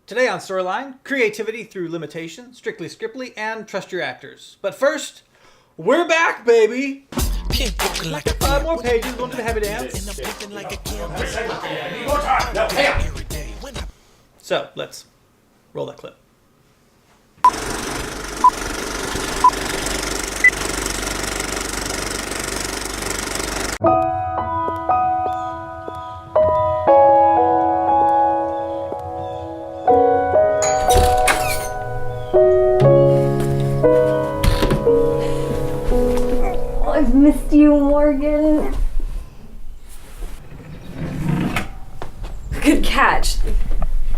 Today on Storyline, creativity through limitation, strictly scriptly, and trust your actors. But first, we're back, baby! 5 more pages, going to the happy dance. So, let's roll that clip. I've missed you, Morgan. Good catch.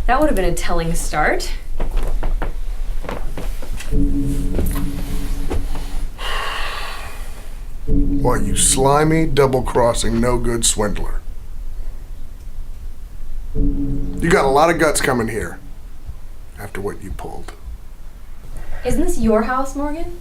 That would have been a telling start. What, you slimy, double-crossing, no-good swindler. You got a lot of guts coming here after what you pulled. Isn't this your house, Morgan?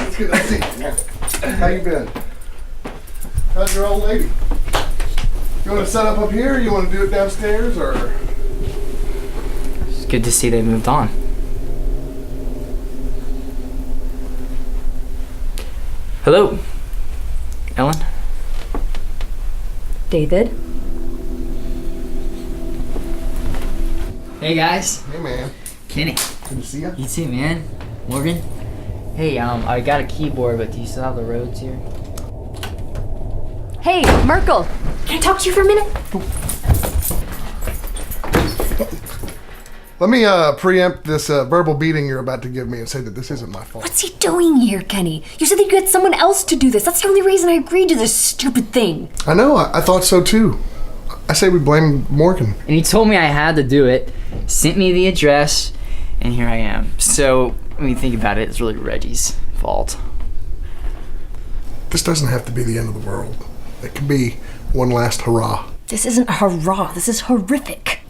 It's good to see you. How you been? How's your old lady? You want to set up here, or you want to do it downstairs, or? It's good to see they moved on. Hello, Ellen. David? Hey guys. Hey, man. Kenny. Good to see you. You too, man. Morgan. Hey, I got a keyboard, but do you still have the Rhodes here? Hey, Merkel! Can I talk to you for a minute? Let me preempt this verbal beating you're about to give me and say that this isn't my fault. What's he doing here, Kenny? You said that you had someone else to do this. That's the only reason I agreed to this stupid thing. I know, I thought so too. I say we blame Morgan. And he told me I had to do it, sent me the address, and here I am. So, when you think about it, it's really Reggie's fault. This doesn't have to be the end of the world. It can be one last hurrah. This isn't hurrah. This is horrific.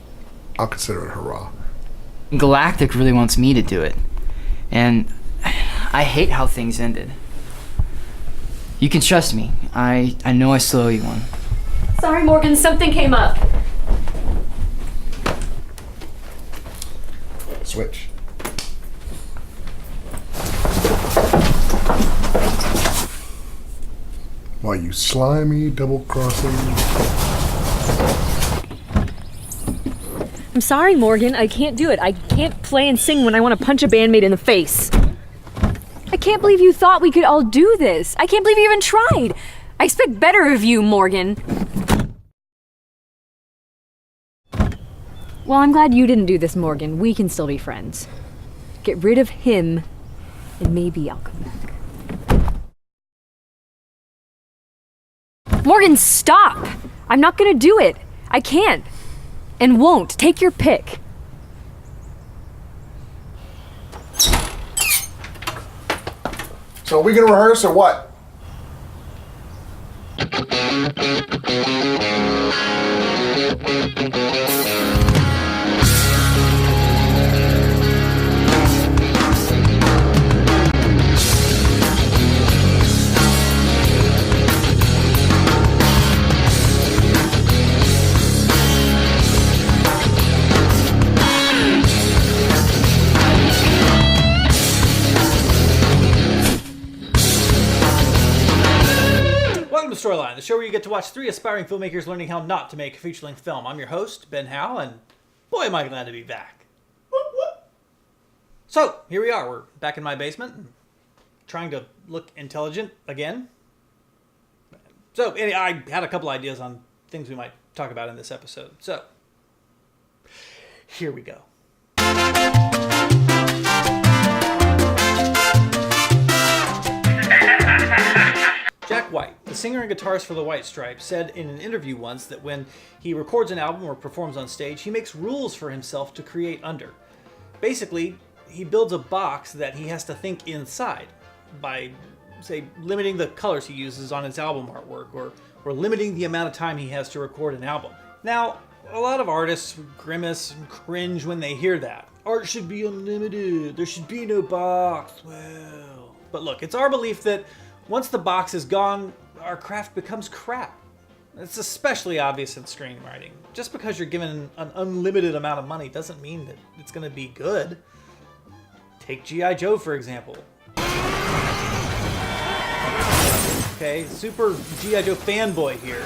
I'll consider it hurrah. Galactic really wants me to do it. And I hate how things ended. You can trust me. I know I still owe you one. Sorry, Morgan, something came up. Switch. Why, you slimy, double-crossing... I'm sorry, Morgan. I can't do it. I can't play and sing when I want to punch a bandmate in the face. I can't believe you thought we could all do this. I can't believe you even tried. I expect better of you, Morgan. Well, I'm glad you didn't do this, Morgan. We can still be friends. Get rid of him, and maybe I'll come back. Morgan, stop! I'm not gonna do it. I can't. And won't. Take your pick. So are we gonna rehearse or what? Storyline, the show where you get to watch 3 aspiring filmmakers learning how not to make a feature-length film. I'm your host, Ben Howe, and boy am I glad to be back. So, here we are. We're back in my basement, trying to look intelligent again. So, I had a couple ideas on things we might talk about in this episode. So, here we go. Jack White, the singer and guitarist for the White Stripes, said in an interview once that when he records an album or performs on stage, he makes rules for himself to create under. Basically, he builds a box that he has to think inside by, say, limiting the colors he uses on his album artwork or limiting the amount of time he has to record an album. Now, a lot of artists grimace and cringe when they hear that. Art should be unlimited. There should be no box. Well, but look, it's our belief that Once the box is gone, our craft becomes crap. It's especially obvious in screenwriting. Just because you're given an unlimited amount of money doesn't mean that it's going to be good. Take G.I. Joe, for example. Okay, super G.I. Joe fanboy here.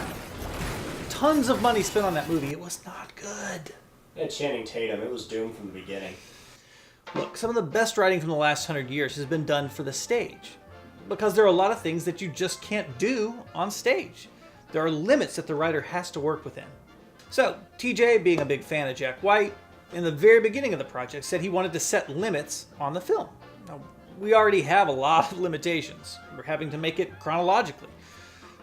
Tons of money spent on that movie. It was not good. And Channing Tatum, it was doomed from the beginning. Look, some of the best writing from the last 100 years has been done for the stage. Because there are a lot of things that you just can't do on stage. There are limits that the writer has to work within. So, TJ, being a big fan of Jack White, in the very beginning of the project said he wanted to set limits on the film. Now, we already have a lot of limitations. We're having to make it chronologically.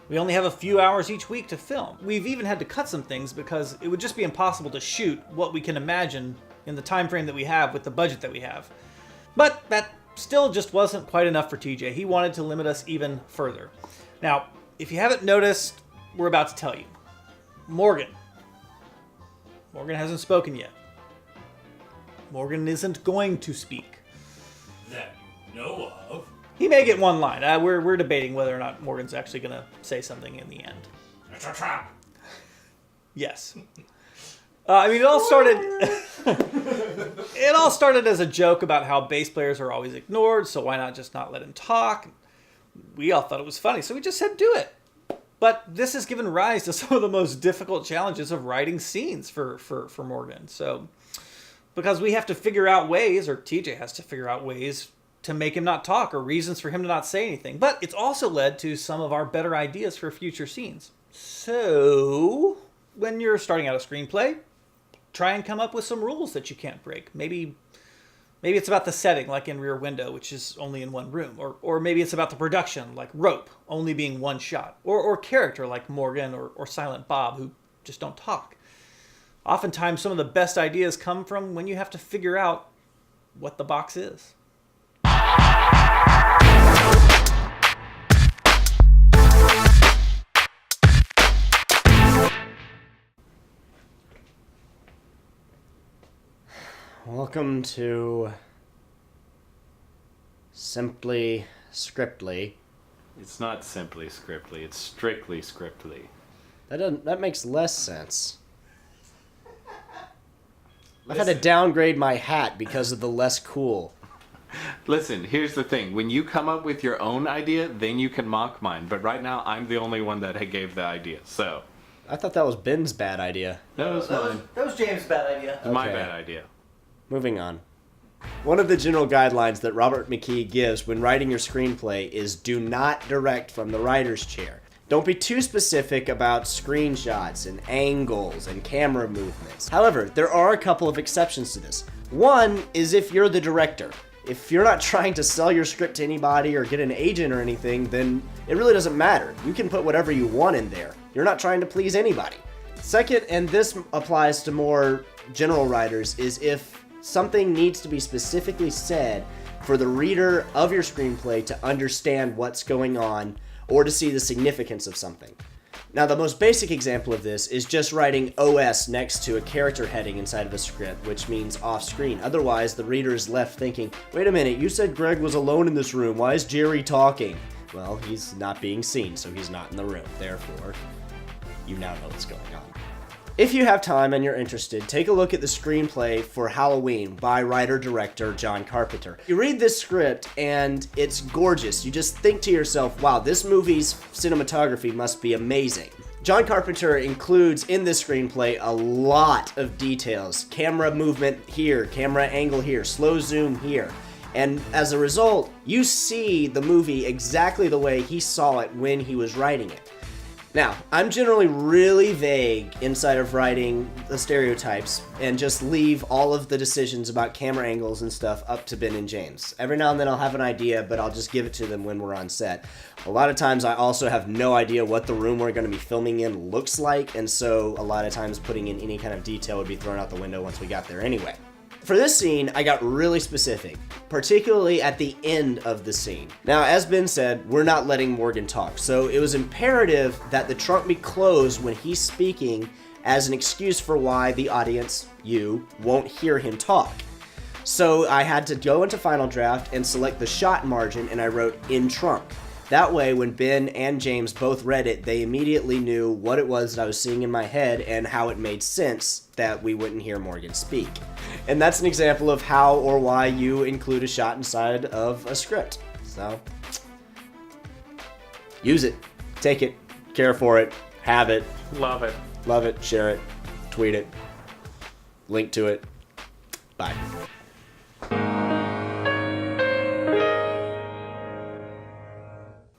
We only have a few hours each week to film. We've even had to cut some things because it would just be impossible to shoot what we can imagine in the time frame that we have with the budget that we have. But that still just wasn't quite enough for TJ. He wanted to limit us even further. Now, if you haven't noticed, we're about to tell you. Morgan hasn't spoken yet. Morgan isn't going to speak. That you know of. He may get one line. We're debating whether or not Morgan's actually going to say something in the end. It's a trap. Yes. It all started. It all started as a joke about how bass players are always ignored, so why not just not let him talk? We all thought it was funny, so we just said do it. But this has given rise to some of the most difficult challenges of writing scenes for Morgan. So, because we have to figure out ways, or TJ has to figure out ways to make him not talk, or reasons for him to not say anything. But it's also led to some of our better ideas for future scenes. So, when you're starting out a screenplay, try and come up with some rules that you can't break. Maybe it's about the setting, like in Rear Window, which is only in one room. Or maybe it's about the production, like Rope, only being one shot. Or character, like Morgan or Silent Bob, who just don't talk. Oftentimes, some of the best ideas come from when you have to figure out what the box is. Welcome to Simply Scriptly. It's not simply scriptly, it's strictly scriptly. That makes less sense. I've had to downgrade my hat because of the less cool. Listen, here's the thing. When you come up with your own idea, then you can mock mine. But right now, I'm the only one that gave the idea, so... I thought that was Ben's bad idea. That was mine. That was James' bad idea. It was my Okay. bad idea. Moving on. One of the general guidelines that Robert McKee gives when writing your screenplay is do not direct from the writer's chair. Don't be too specific about screenshots and angles and camera movements. However, there are a couple of exceptions to this. One is if you're the director. If you're not trying to sell your script to anybody or get an agent or anything, then it really doesn't matter. You can put whatever you want in there. You're not trying to please anybody. Second, and this applies to more general writers, is if something needs to be specifically said for the reader of your screenplay to understand what's going on or to see the significance of something. Now, the most basic example of this is just writing OS next to a character heading inside of a script, which means off screen. Otherwise, the reader is left thinking, wait a minute, you said Greg was alone in this room. Why is Jerry talking? Well, he's not being seen, so he's not in the room. Therefore, you now know what's going on. If you have time and you're interested, take a look at the screenplay for Halloween by writer-director John Carpenter. You read this script and it's gorgeous. You just think to yourself, wow, this movie's cinematography must be amazing. John Carpenter includes in this screenplay a lot of details. Camera movement here, camera angle here, slow zoom here. And as a result, you see the movie exactly the way he saw it when he was writing it. Now, I'm generally really vague inside of writing the stereotypes and just leave all of the decisions about camera angles and stuff up to Ben and James. Every now and then I'll have an idea, but I'll just give it to them when we're on set. A lot of times I also have no idea what the room we're going to be filming in looks like, and so a lot of times putting in any kind of detail would be thrown out the window once we got there anyway. For this scene, I got really specific, particularly at the end of the scene. Now, as Ben said, we're not letting Morgan talk, so it was imperative that the trunk be closed when he's speaking as an excuse for why the audience, you, won't hear him talk. So I had to go into Final Draft and select the shot margin, and I wrote in trunk. That way, when Ben and James both read it, they immediately knew what it was that I was seeing in my head and how it made sense that we wouldn't hear Morgan speak. And that's an example of how or why you include a shot inside of a script. So, use it, take it, care for it, have it. Love it. Love it, share it, tweet it, link to it. Bye.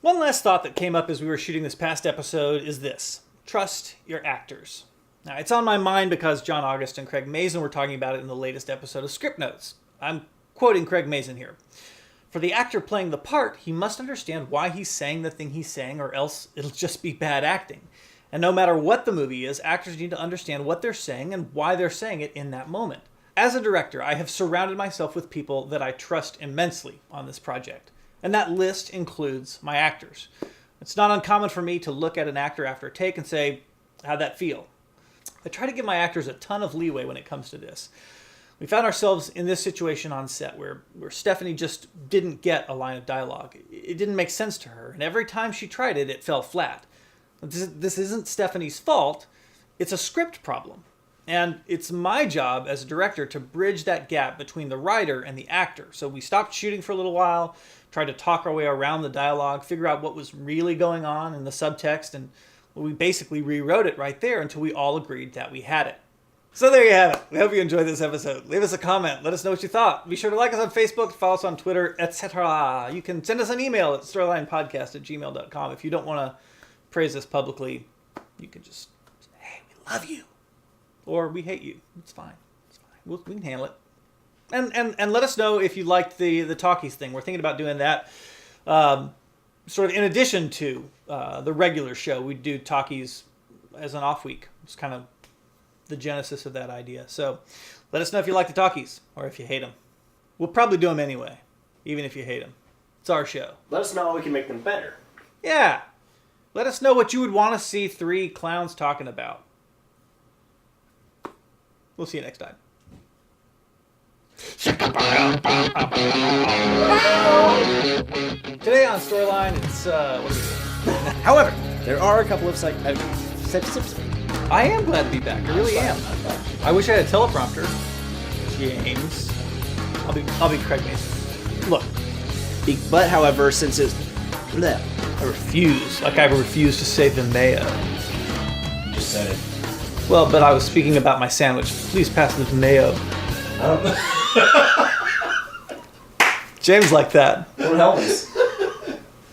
One last thought that came up as we were shooting this past episode is this: trust your actors. Now, it's on my mind because John August and Craig Mazin were talking about it in the latest episode of Script Notes. I'm quoting Craig Mazin here. For the actor playing the part, he must understand why he's saying the thing he's saying, or else it'll just be bad acting. And no matter what the movie is, actors need to understand what they're saying and why they're saying it in that moment. As a director, I have surrounded myself with people that I trust immensely on this project. And that list includes my actors. It's not uncommon for me to look at an actor after a take and say, how'd that feel? I try to give my actors a ton of leeway when it comes to this. We found ourselves in this situation on set where Stephanie just didn't get a line of dialogue. It didn't make sense to her, and every time she tried it, it fell flat. This isn't Stephanie's fault. It's a script problem. And it's my job as a director to bridge that gap between the writer and the actor. So we stopped shooting for a little while, tried to talk our way around the dialogue, figure out what was really going on in the subtext, and we basically rewrote it right there until we all agreed that we had it. So there you have it. We hope you enjoyed this episode. Leave us a comment. Let us know what you thought. Be sure to like us on Facebook, follow us on Twitter, etc. You can send us an email at storylinepodcast@gmail.com. If you don't want to praise us publicly, you can just say, hey, we love you. Or we hate you. It's fine. It's fine. We can handle it. And let us know if you liked the talkies thing. We're thinking about doing that sort of in addition to the regular show. We do talkies as an off week. It's kind of the genesis of that idea. So let us know if you like the talkies or if you hate them. We'll probably do them anyway, even if you hate them. It's our show. Let us know how we can make them better. Yeah. Let us know what you would want to see three clowns talking about. We'll see you next time. Today on Storyline, it's what is it? However, there are a couple of I am glad to be back. I really am. I wish I had a teleprompter. James, I'll be Craig Mazin. Look, but however, since it's bleh, I refuse. Like I refuse to say the mayo. you just said it. Well, but I was speaking about my sandwich. Please pass the mayo. James like that. What helps?